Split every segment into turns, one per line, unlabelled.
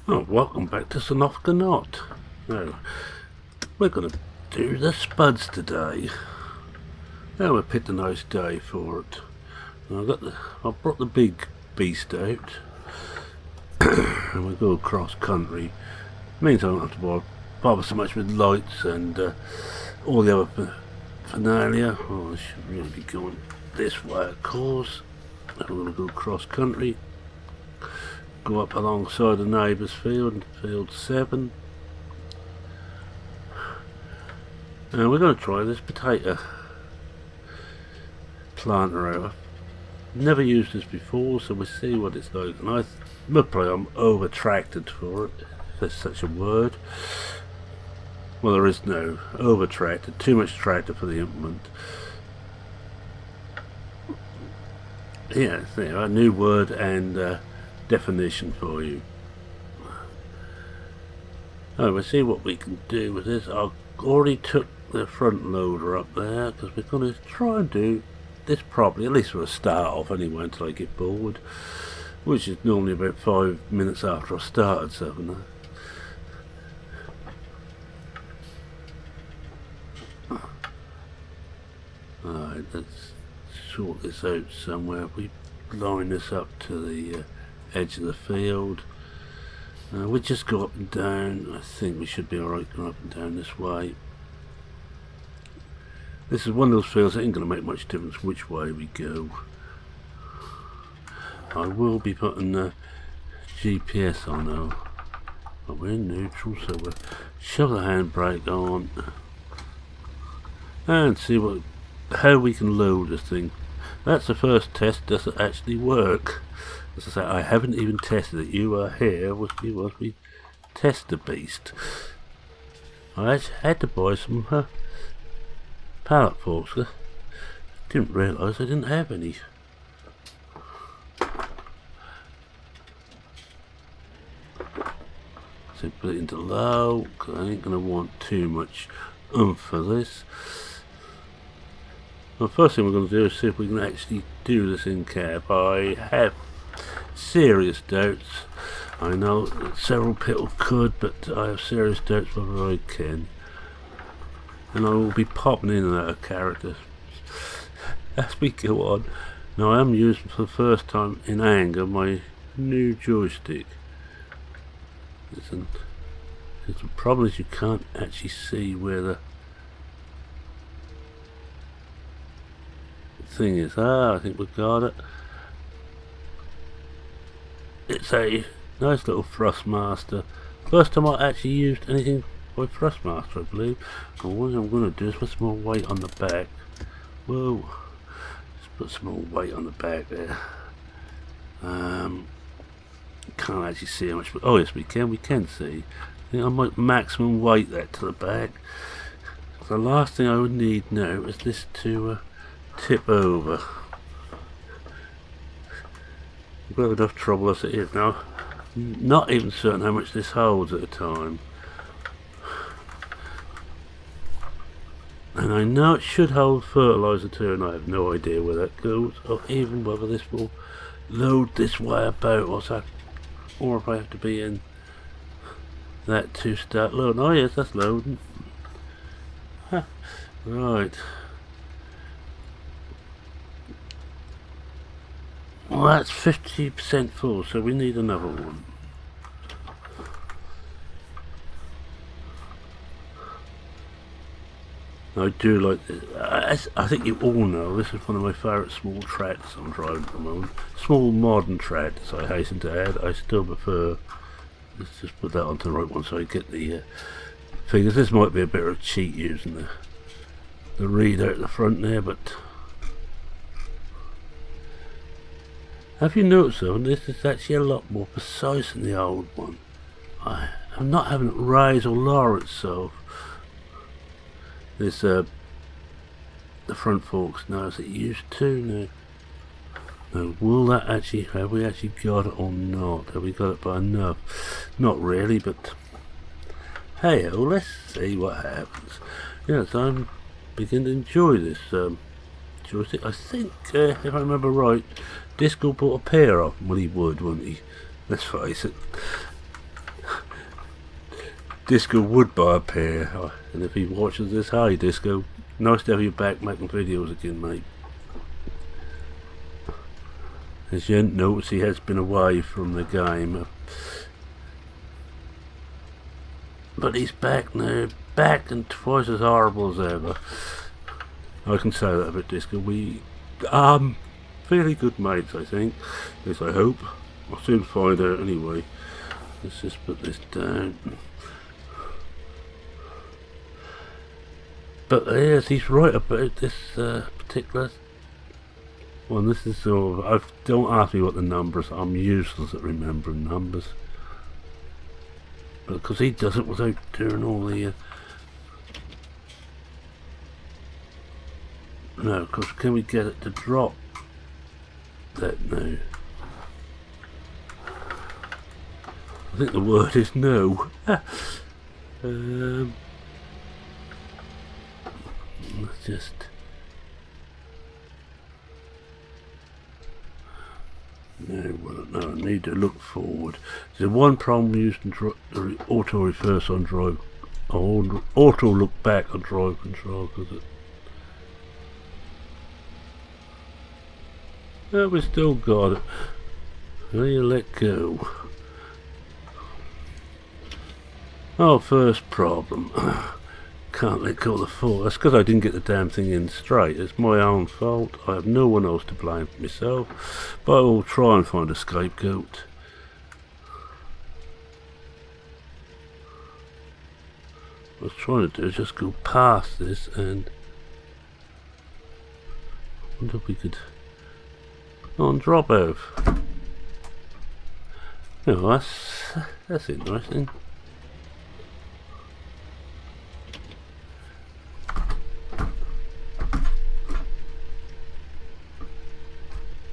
Oh, welcome back to Sosnovka NOT. Now, we're going to do the spuds today. Now we picked a nice day for it. I brought the big beast out, and we go across country. Means I don't have to bother so much with lights and all the other finalia. Oh, I should really be going this way, of course. I'm going to go across country. Go up alongside the neighbour's field, field 7. And we're going to try this potato planter out. I've never used this before, so we'll see what it's like. And I'm over tracted for it, if there's such a word. Well, there is no over tracted, too much tractor for the implement. Yeah, there, a new word and definition for you. Oh, we'll see what we can do with this. I already took the front loader up there because we're going to try and do this properly, at least for a start off anyway, until I get bored, which is normally about 5 minutes after I started something. Alright, let's sort this out somewhere. We line this up to the edge of the field. We just go up and down. I think we should be alright going up and down this way. This is one of those fields that ain't going to make much difference which way we go. I will be putting the GPS on though. But we're in neutral, so we'll shove the handbrake on and see how we can load this thing. That's the first test. Does it actually work? As I say, I haven't even tested it. You are here with me whilst we test the beast. I actually had to buy some pallet forks. I didn't realise I didn't have any. So put it into low, because I ain't going to want too much oomph for this. Well, first thing we're going to do is see if we can actually do this in cab. I have serious doubts. I know that several people could, but I have serious doubts whether I can. And I will be popping in and out of characters as we go on. Now I am using for the first time in anger my new joystick. The problem is you can't actually see where the thing is. I think we've got it. It's a nice little Thrustmaster. First time I actually used anything by Thrustmaster, I believe. And what I'm going to do is put some more weight on the back. Whoa. Let's put some more weight on the back there. Can't actually see how much. Oh yes, we can see. I think I might maximum weight that to the back. The last thing I would need now is this to tip over. I've got enough trouble as it is now. Not even certain how much this holds at a time. And I know it should hold fertiliser too, and I have no idea where that goes, or even whether this will load this way about, or if I have to be in that to start loading. Oh yes, that's loading. Huh. Right. Well, that's 50% full, so we need another one. I do like this. I think you all know this is one of my favourite small tractors I'm driving at the moment. Small modern tractors, I hasten to add. I still prefer. Let's just put that onto the right one so I get the figures. This might be a bit of a cheat using the reader at the front there, but have you noticed though, this is actually a lot more precise than the old one. I'm not having it rise or lower itself. This the front forks now as it used to now. Now will that actually, have we actually got it or not? Have we got it by enough? Not really, but hey, well, let's see what happens. Yes, I'm beginning to enjoy this joystick. I think if I remember right, Disco bought a pair of them. Well, he would, wouldn't he? Let's face it. Disco would buy a pair, and if he watches this, hi Disco, nice to have you back making videos again, mate. As you notice, he has been away from the game, but he's back now, back and twice as horrible as ever. I can say that about Disco. We fairly good mates, I think. At least I hope. I'll soon find out anyway. Let's just put this down. But yes, he's right about this particular one. This is sort of, don't ask me what the numbers are. I'm useless at remembering numbers. Because he does it without doing all the... no, because can we get it to drop that now? I think the word is no. Let's just... no, I need to look forward. There's one problem using auto reverse on drive, auto look back on drive control, because it... no, we still got it. Now you let go. Oh, first problem. Can't let go of the fall. That's because I didn't get the damn thing in straight. It's my own fault. I have no one else to blame but myself. But I will try and find a scapegoat. What I was trying to do is just go past this, and I wonder if we could on drop out. Oh, that's interesting.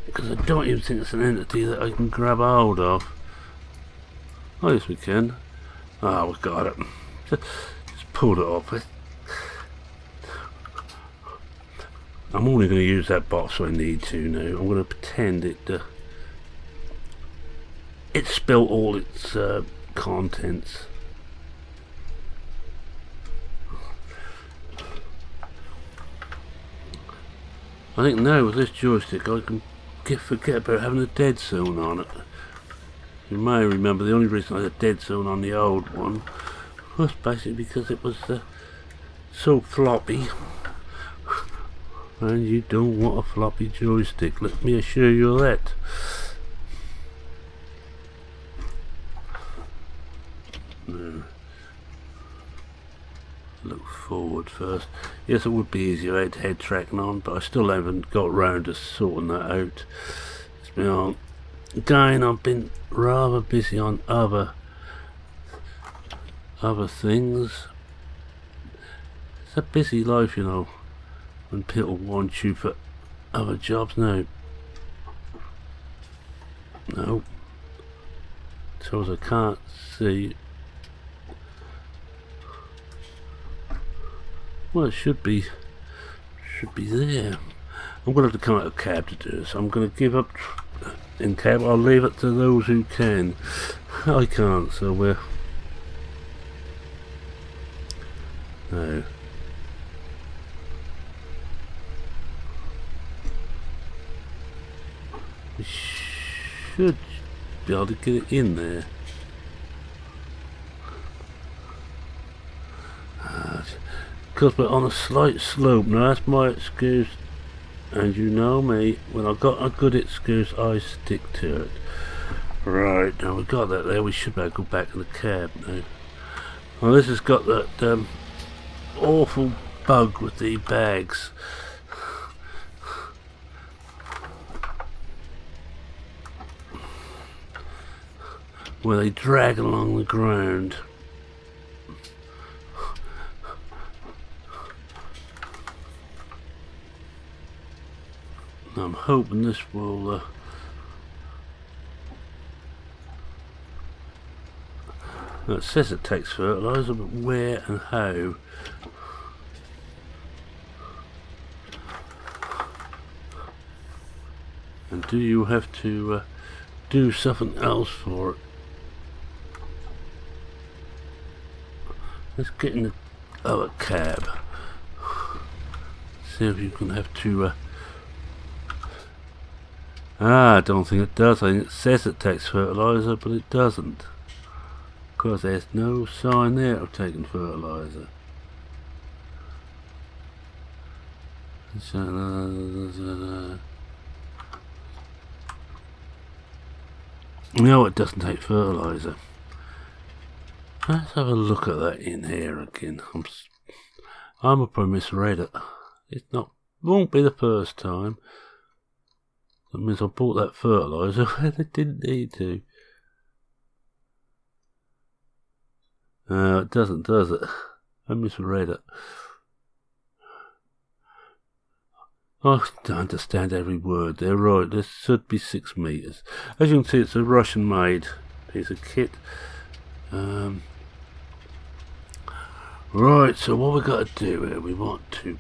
Because I don't even think it's an entity that I can grab hold of. Oh yes we can. Ah, we got it. Just pulled it off. I'm only going to use that box when I need to now. I'm going to pretend it spilt all its contents. I think now with this joystick I can forget about having a dead zone on it. You may remember the only reason I had a dead zone on the old one was basically because it was so floppy, and you don't want a floppy joystick, let me assure you of that. No. Look forward first. Yes, it would be easier. I had head tracking on, but I still haven't got round to sorting that out. It's been on. Again, I've been rather busy on other things. It's a busy life, you know, when people want you for other jobs. No, so as I can't see. Well, it should be there. I'm going to have to come out of cab to do this. I'm going to give up in cab. I'll leave it to those who can. I can't, so we're... no. We should be able to get it in there. Because we're on a slight slope. Now that's my excuse, and you know me, when I've got a good excuse I stick to it. Right, now we've got that there, we should be able to go back in the cab now. Well, this has got that awful bug with the bags. Where they drag along the ground. I'm hoping this will it says it takes fertilizer, but where and how? And do you have to do something else for it? Let's get in the other cab. See if you can have to... I don't think it does. I think it says it takes fertiliser, but it doesn't. Because there's no sign there of taking fertiliser. No, it doesn't take fertiliser. Let's have a look at that in here again. I'm probably misread it. It's not. Won't be the first time. That means I bought that fertiliser when I didn't need to. It doesn't, does it? I misread it. I don't understand every word. They're right. This should be 6 meters. As you can see, it's a Russian-made piece of kit. Right. So what we got to do here? We want to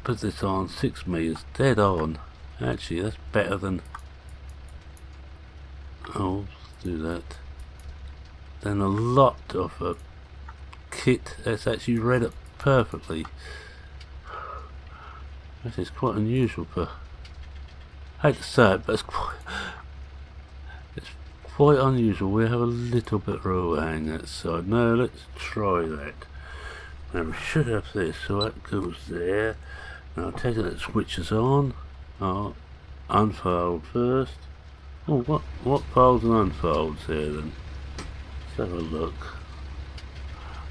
put this on 6 meters, dead on. Actually, that's better than. Oh, let's do that. Then a lot of a kit that's actually read it perfectly. This is quite unusual for. I hate to say it, but it's quite unusual. We have a little bit of overhang that side. No, let's try that. Now we should have this, so that goes there. Now take it, that switches on. Oh, unfold first. Oh, what folds and unfolds here then? Let's have a look.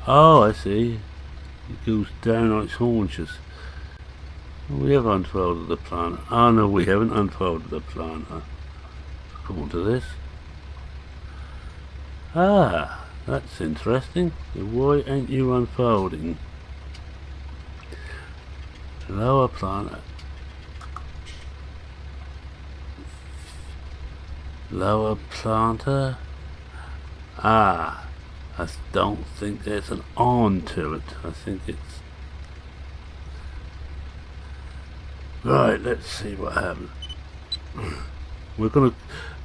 Oh, I see. It goes down on its haunches. We have unfolded the planter. Oh no, we haven't unfolded the planter. According to this. Ah, that's interesting. So why ain't you unfolding? Lower planter. Lower planter. Ah, I don't think there's an on to it. I think it's... Right, let's see what happens. We're going to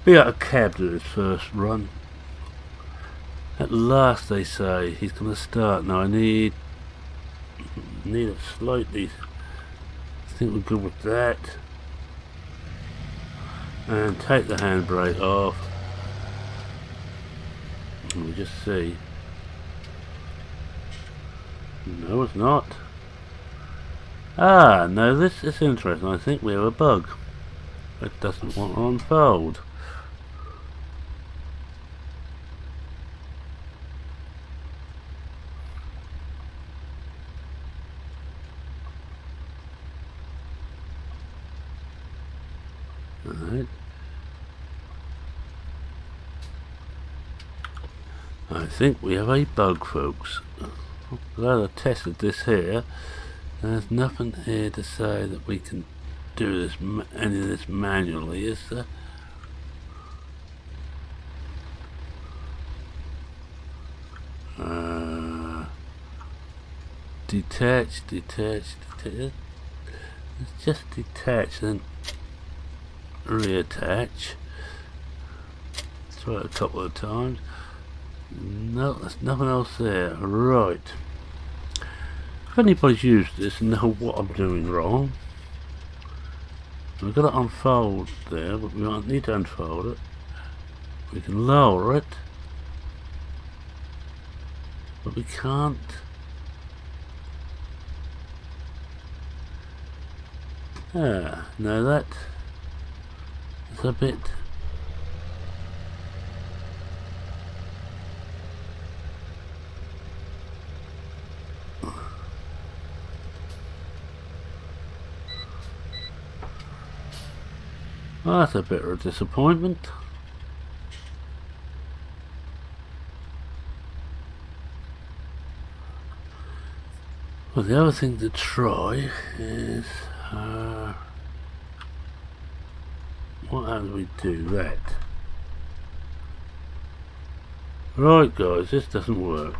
be out of cab to this first run. At last, they say, he's going to start. Now I need it slightly. I think we're good with that. And take the handbrake off. And we just see. No, it's not. Ah, no, this is interesting. I think we have a bug. It doesn't want to unfold. Alright. I think we have a bug, folks. Glad I tested this here. There's nothing here to say that we can do this, any of this manually, is there? Detach. It's just detach, then reattach. Try it a couple of times. No, there's nothing else there. Right. If anybody's used this and know what I'm doing wrong, we've got to unfold there, but we don't need to unfold it. We can lower it, but we can't. Ah, no, that's a bit. Well, that's a bit of a disappointment. Well, the other thing to try is what happens we do that? Right, guys, this doesn't work.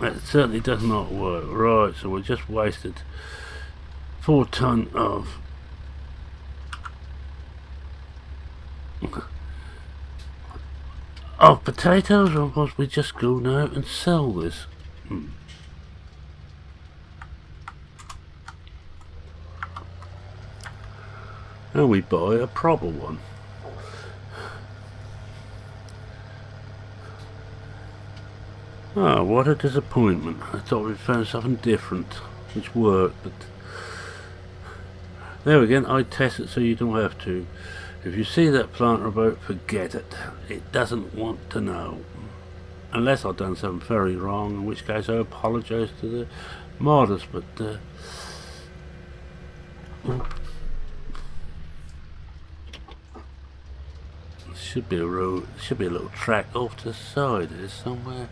It certainly does not work. Right, so we just wasted 4 ton of Of potatoes, or must we just go now and sell this? And we buy a proper one. Oh, what a disappointment. I thought we'd found something different, which worked, but there again, I test it so you don't have to. If you see that planter about, forget it. It doesn't want to know. Unless I've done something very wrong, in which case I apologise to the modders, but should be a road, should be a little track off to the side here somewhere.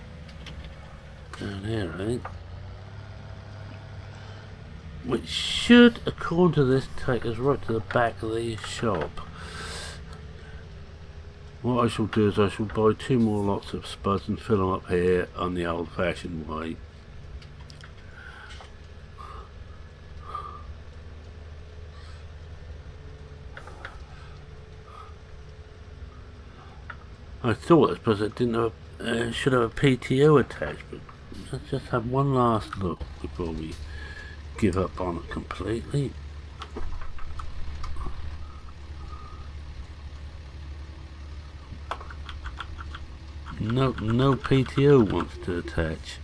Down here, I think. Which should, according to this, take us right to the back of the shop. What I shall do is I shall buy 2 more lots of spuds and fill them up here on the old fashioned way. I thought it's because it didn't have should have a PTO attached, but let's just have one last look before we give up on it completely. No PTO wants to attach.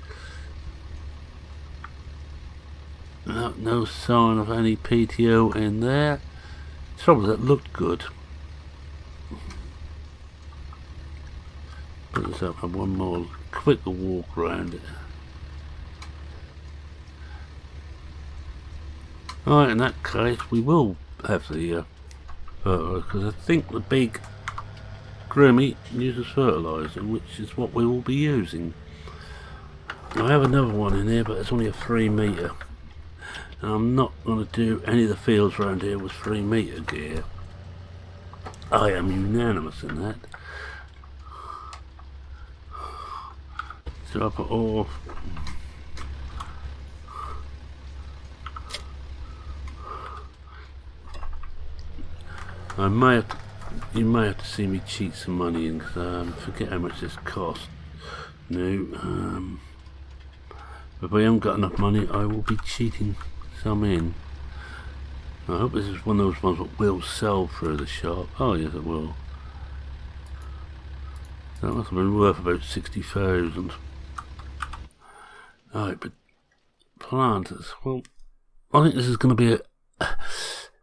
No sign of any PTO in there. Trouble that looked good. Let's have one more quick walk around it. Alright, in that case we will have the fertilizer, because I think the big Grimmy uses fertilizer, which is what we will be using. I have another one in here, but it's only a 3 metre, and I'm not going to do any of the fields around here with 3 metre gear. I am unanimous in that. So I put all you may have to see me cheat some money in, because I forget how much this cost. No, but if I haven't got enough money, I will be cheating some in. I hope this is one of those ones that will sell through the shop. Oh yes, it will. That must have been worth about 60,000. Alright, but planters, well, I think this is going to be a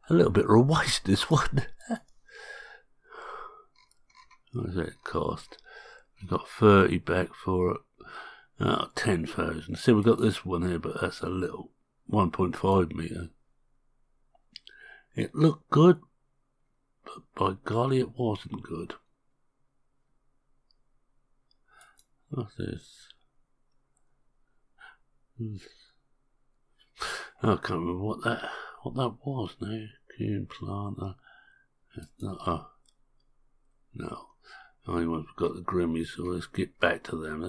little bit of a waste, this one. What does that cost? We got 30 back for it. Oh, 10,000. See, we got this one here, but that's a little 1.5 metre. It looked good, but by golly, it wasn't good. What's this? I can't remember what that was now. Coon planter. It's not. Oh, no. I once got the Grimmies, so let's get back to them.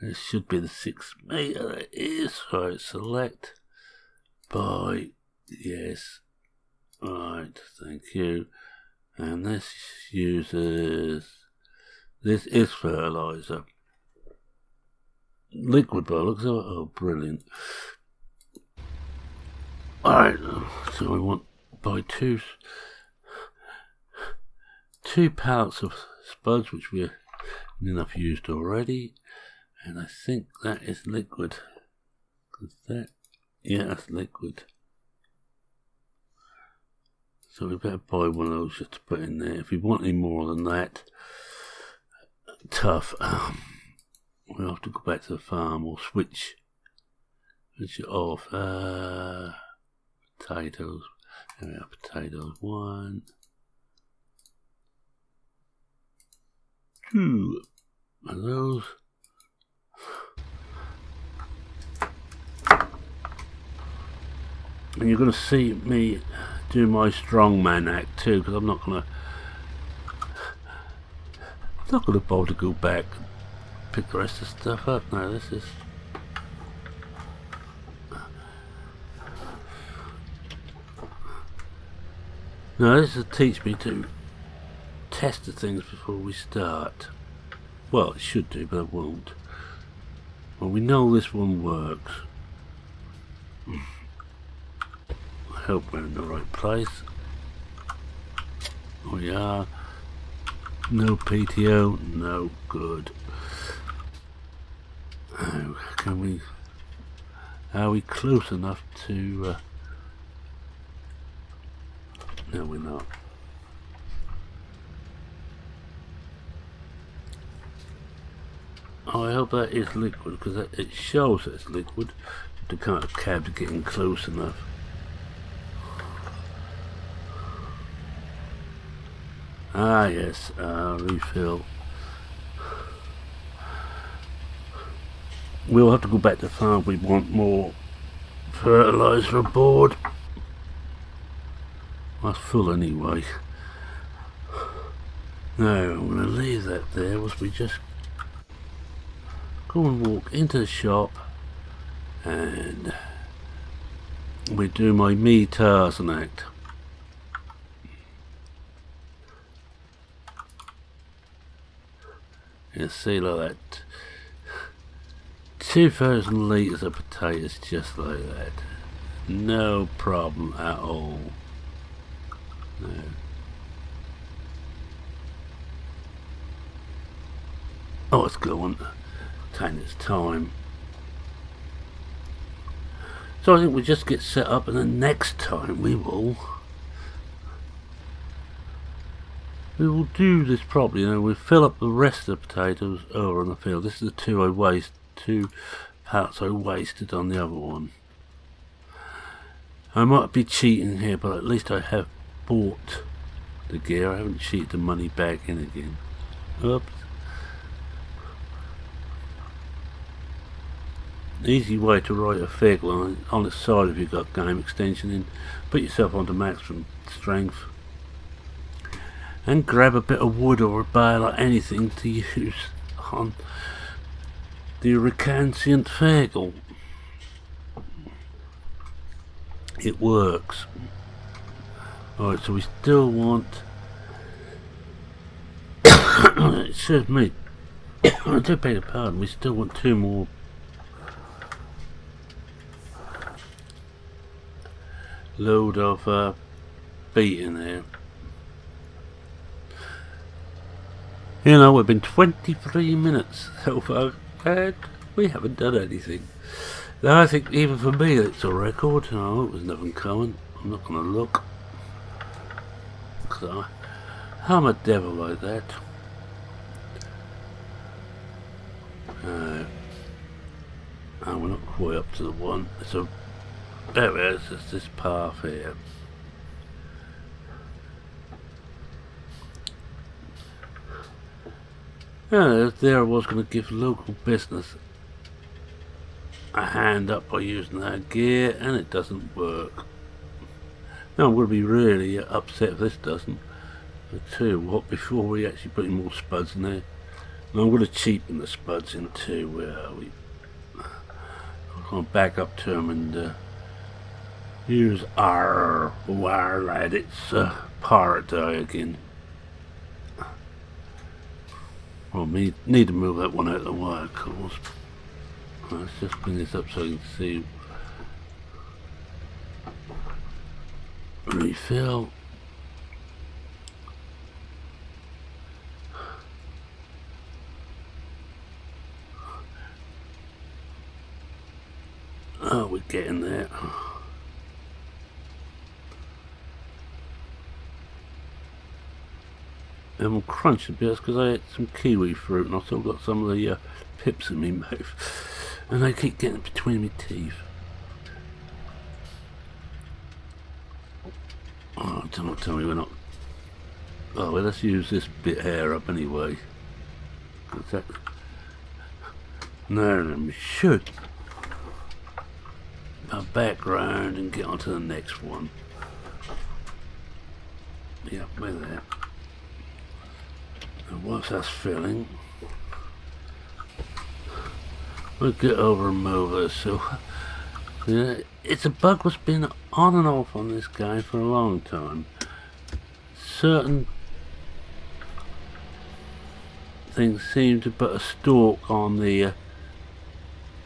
This should be the 6 metre. It is. Right, select. Buy. Yes. Right, thank you. And this uses. This is fertilizer. Liquid by the looks of it. Oh, brilliant. Alright, so we want to buy two pallets of spuds, which we have enough used already, and I think that is liquid. Is that? Yeah, that's liquid. So we better buy one of those just to put in there. If we want any more than that, tough. We'll have to go back to the farm or switch it off. Potatoes. There we are, potatoes. 1, 2 of those. And you're going to see me do my strongman act too, because I'm not going to bother to go back and pick the rest of the stuff up. No, this is. Now this will teach me to test the things before we start. Well, it should do, but it won't. Well, we know this one works. I hope we're in the right place. We are. No PTO, no good. Oh, can we? Are we close enough to? No, we're not. Oh, I hope that is liquid, because it shows that it's liquid. The kind of cab's getting close enough. Ah yes, refill. We'll have to go back to the farm if we want more fertiliser aboard. That's full anyway. Now I'm going to leave that there whilst we just go and walk into the shop and we do my me Tarzan act. You see like that, 2,000 litres of potatoes just like that, no problem at all. No. Oh, it's going, taking its time. So I think we just get set up, and then next time we will do this properly. You know, we'll fill up the rest of the potatoes over in the field. This is the two parts I wasted on the other one. I might be cheating here, but at least I have bought the gear. I haven't cheated the money back in again. Oops. Easy way to write a vehicle on the side if you've got game extension in. Put yourself onto maximum strength and grab a bit of wood or a bale or anything to use on the recalcitrant vehicle. It works. Alright, so we still want it serves me I do beg your pardon, we still want 2 more load of beet in there. You know, we've been 23 minutes so far and we haven't done anything. Now I think even for me it's a record. No, it was nothing coming. I'm not going to look. Because I'm a devil like that. And we're not quite up to the one. So there it is, it's this path here. Yeah, there I was going to give local business a hand up by using that gear, and it doesn't work. Now I'm going to be really upset if this doesn't. I tell you what, before we actually put in more spuds in there, and I'm going to cheapen the spuds in too. Where are we? I'm going to back up to them and use our wire lad. It's pirate day again. Well, we need to move that one out of the way, of course. Let's just bring this up so you can see. Refill. Oh, we're getting there. I'm crunching bits because I ate some kiwi fruit and I've still got some of the pips in my mouth and they keep getting between my teeth. Oh, don't tell me we're not. Oh well, let's use this bit hair up anyway. What's that? No, we should go back round and get onto the next one. Yep, we're there. And once that's filling, we'll get over and move this. So, yeah, it's a bug that's been on and off on this guy for a long time. certain things seem to put a stalk on the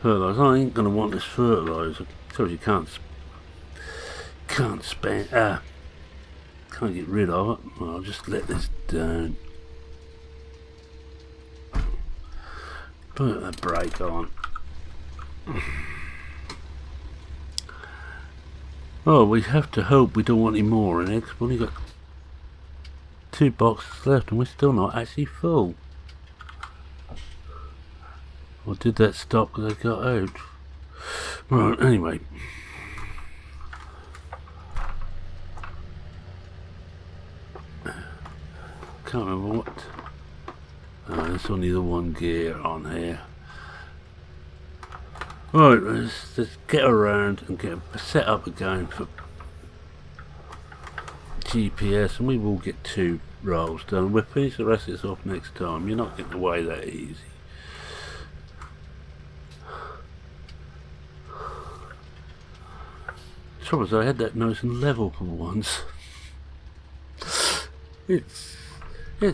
fertilizer. I ain't gonna want this fertilizer. So you can't get rid of it. Well, I'll just let this down. Put a brake on. Oh, we have to hope we don't want any more in it, 'cause we've only got 2 boxes left and we're still not actually full. Or did that stop because I got out? Right, anyway. Can't remember what. Oh, there's only the 1 gear on here. Right, let's get around and get set up again for GPS, and we will get 2 rolls done. We'll finish the rest of this off next time. You're not getting away that easy. The trouble is I had that nice and level for once. It's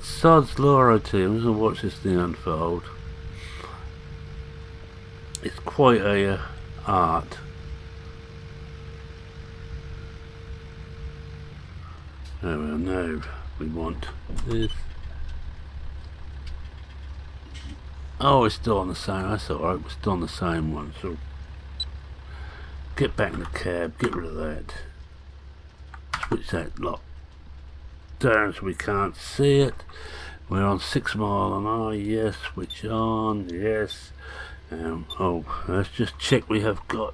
sod's law, I tell you. I'm just going to watch this thing unfold. It's quite a art. Oh well, no, we want this. Oh, it's still on the same. That's alright, we're still on the same one. So get back in the cab, get rid of that. Switch that lock down so we can't see it. We're on 6 mile an hour. Yes, switch on. Yes. Oh, let's just check we have got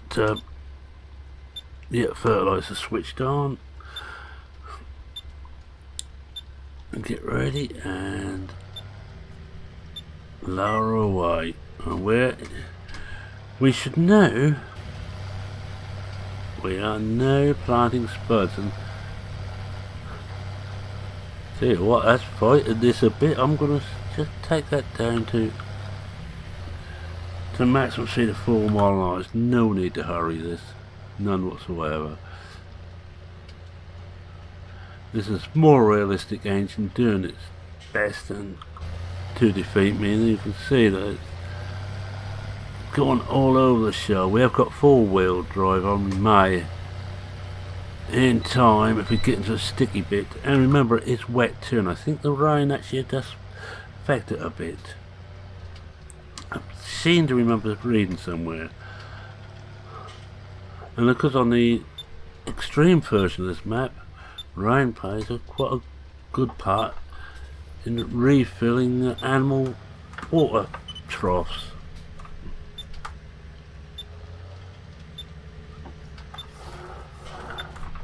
fertilizer switched on. And get ready and lower away. And we should know we are now planting spuds. And tell you what, that's fighting this a bit. I'm gonna just take that down to maximum speed of 4 mile an hour. There's no need to hurry this, none whatsoever. This is more realistic engine doing its best and to defeat me, and you can see that it's going all over the show. We have got 4-wheel drive on. We may in time if we get into a sticky bit, and remember it's wet too, and I think the rain actually does affect it a bit. I seem to remember reading somewhere, and because on the extreme version of this map, rain plays quite a good part in refilling the animal water troughs.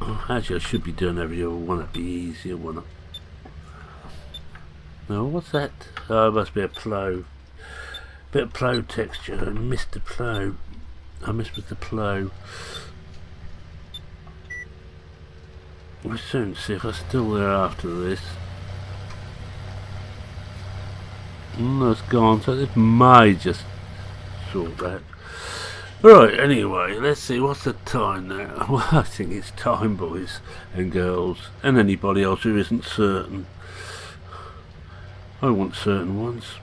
Oh, actually, I should be doing every other one. It'd be easier, wouldn't it? No, what's that? Oh, it must be a plough. Bit of plough texture. I missed the plough. I missed with the plough. We'll soon see if I'm still there after this. It's gone, so this may just sort that. Right, anyway, let's see, what's the time now? Well, I think it's time, boys and girls, and anybody else who isn't certain. I want certain ones.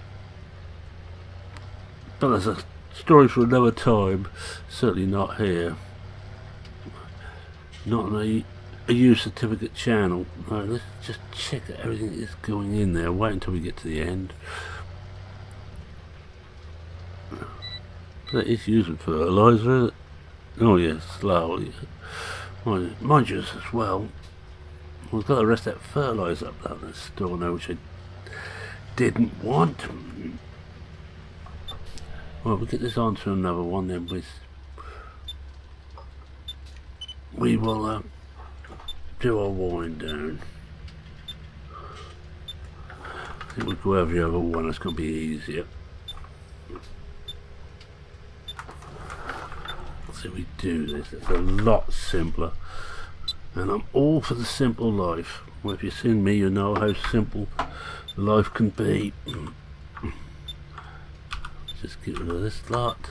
But there's a story for another time. Certainly not here. Not on a U certificate channel. Right, let's just check that everything is going in there. Wait until we get to the end. That is using fertilizer, is it? Oh yes, slowly. Mind you as well. We've got the rest of that fertilizer up there in the store now, which I didn't want. Well, we'll get this on to another one then. We will do our wind down. I think we'll go every other one. It's going to be easier. So we do this. It's a lot simpler, and I'm all for the simple life. Well, if you've seen me, you know how simple life can be. Just get rid of this lot.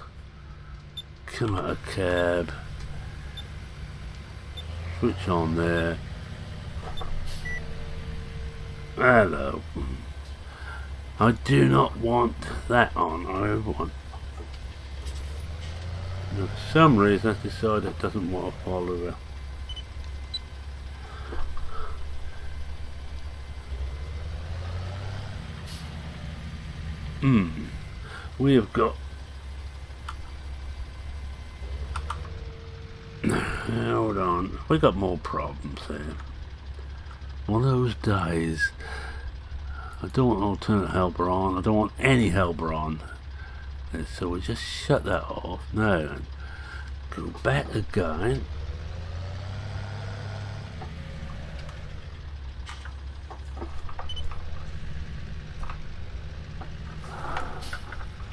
Come out of cab. Switch on there. Hello. I do not want that on. I want... For some reason I decided it doesn't want to follow her. We have got... Hold on. We got more problems here. One of those days. I don't want alternate helper on. I don't want any helper on. And so we just shut that off. Now, go back again.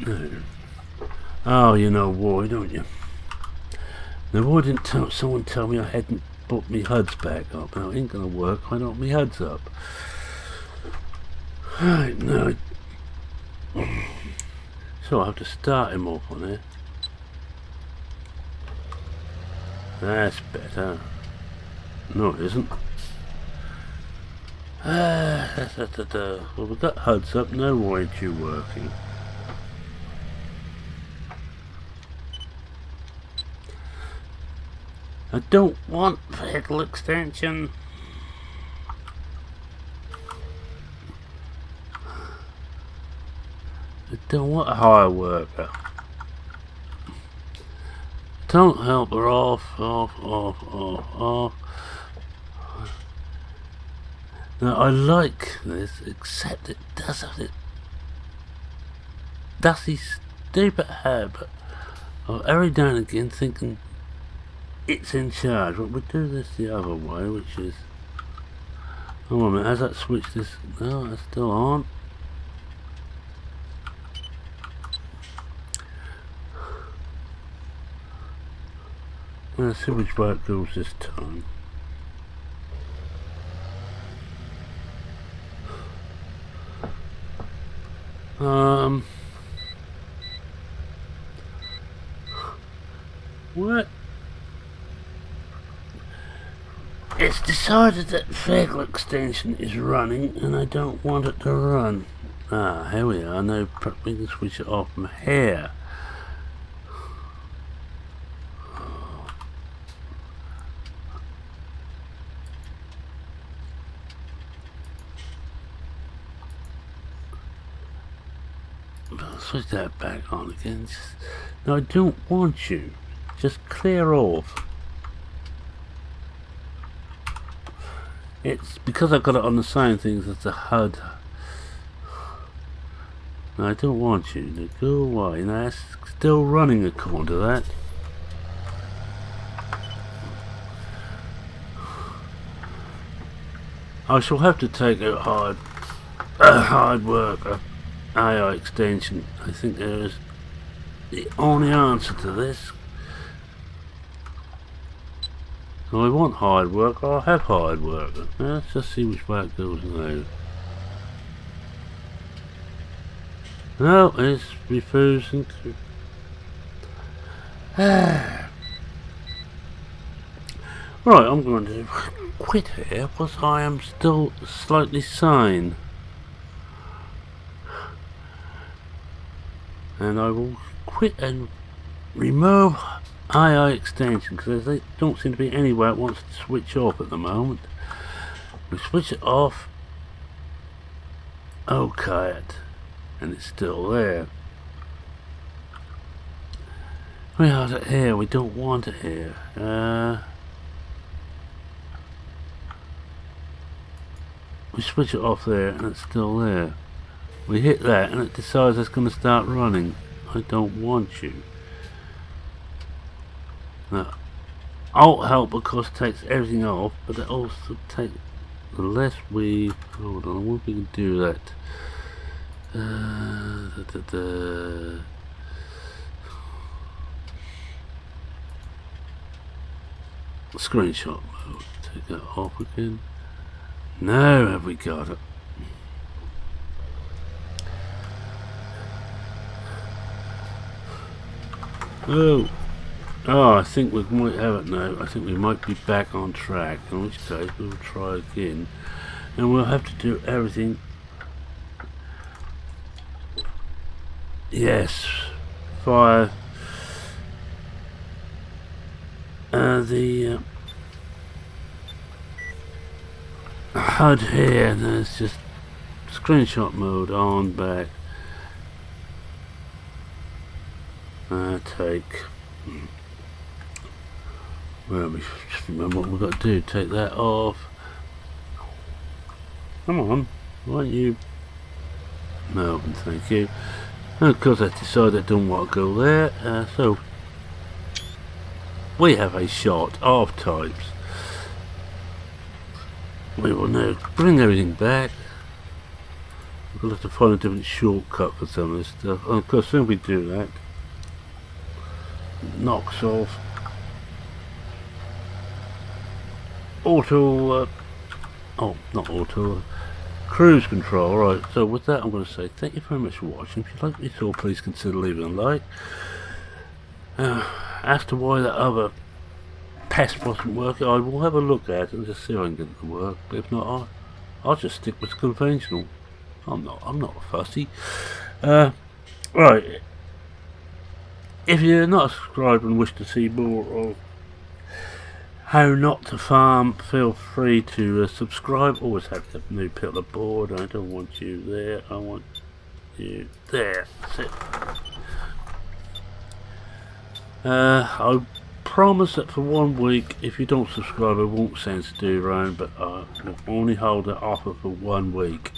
No. Oh, you know why, don't you? Now, why didn't someone tell me I hadn't put my HUDs back up? Now, it ain't gonna work. I don't have my HUDs up. Right, no. So I have to start him off on it. That's better. No, it isn't. Well, we've got HUDs up. No, why aren't you working? I don't want vehicle extension. I don't want a hire worker. Don't help her off. Now I like this, except it does have it dusty, stupid habit of every now and again thinking it's in charge. But we do this the other way, which is... Hold on a minute, has that switched this? No, that's still on. Let's see which way it goes this time. What? It's decided that vehicle extension is running and I don't want it to run. Ah, here we are. Now we can switch it off from here. Switch that back on again. No, I don't want you. Just clear off. It's because I've got it on the same things as the HUD. No, I don't want you to go away. Now it's still running according to that. I shall have to take a hard worker. AI extension. I think there is the only answer to this. I want hard work, I'll have hard work. Let's just see which way it goes now. No, it's refusing to. Right, I'm going to quit here because I am still slightly sane. And I will quit and remove AI extension because there don't seem to be anywhere it wants to switch off at the moment. We switch it off. Okay, and it's still there. We have it here. We don't want it here. We switch it off there, and it's still there. We hit that and it decides it's going to start running. I don't want you. Now, Alt help of course takes everything off, but it also takes, unless we, hold on, I wonder if we can do that. Screenshot mode, take that off again. Now have we got it? Oh, I think we might have it now. I think we might be back on track, in which case we'll try again. and we'll have to do everything. Yes, via the HUD here, and then it's just screenshot mode on, back, take, well, we just remember what we've got to do, take that off. Come on, why don't you, no, thank you. And of course I decided I don't want to go there, so we have a shot of types. We will now bring everything back. We'll have to find a different shortcut for some of this stuff. And of course, when we do that, it knocks off auto, oh, not auto, cruise control. Right, so with that, I'm going to say thank you very much for watching. If you like me to, please consider leaving a like. As to why that other pest wasn't working, I will have a look at it and just see if I can get it to work. But if not, I'll just stick with conventional. I'm not fussy. Right. If you're not subscribed and wish to see more of how not to farm, feel free to subscribe. Always have the new pillar board. I don't want you there. I want you there. That's it. I promise that for 1 week, if you don't subscribe, I won't send Stu around, but I will only hold the offer for 1 week.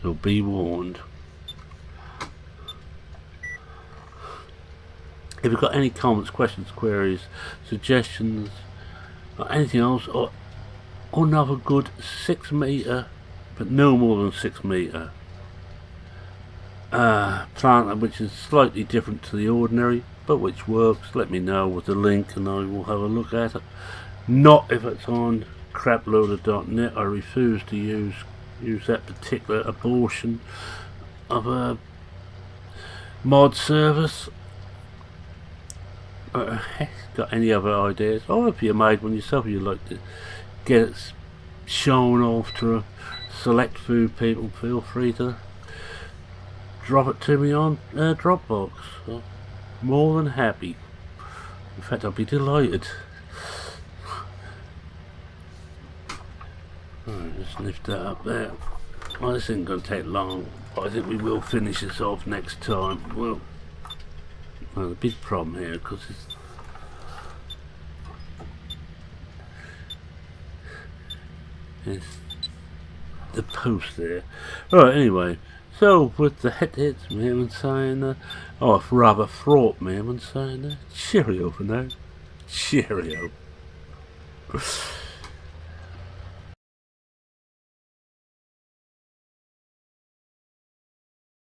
So be warned. If you've got any comments, questions, queries, suggestions, or anything else, or another good 6 metre, but no more than 6 metre plant which is slightly different to the ordinary, but which works, let me know with the link and I will have a look at it. Not if it's on craploader.net. I refuse to use that particular abortion of a mod service. Got any other ideas? Or if you made one yourself, you'd like to get it shown off to a select few people, feel free to drop it to me on Dropbox. So, more than happy. In fact, I'll be delighted. Alright, let's lift that up there. Well, this isn't going to take long, but I think we will finish this off next time. Well, the big problem here, because it's the post there. Alright, anyway. So, with the hits, Mehrman saying, oh, rather fraught Mehrman saying, cheerio for now. Cheerio.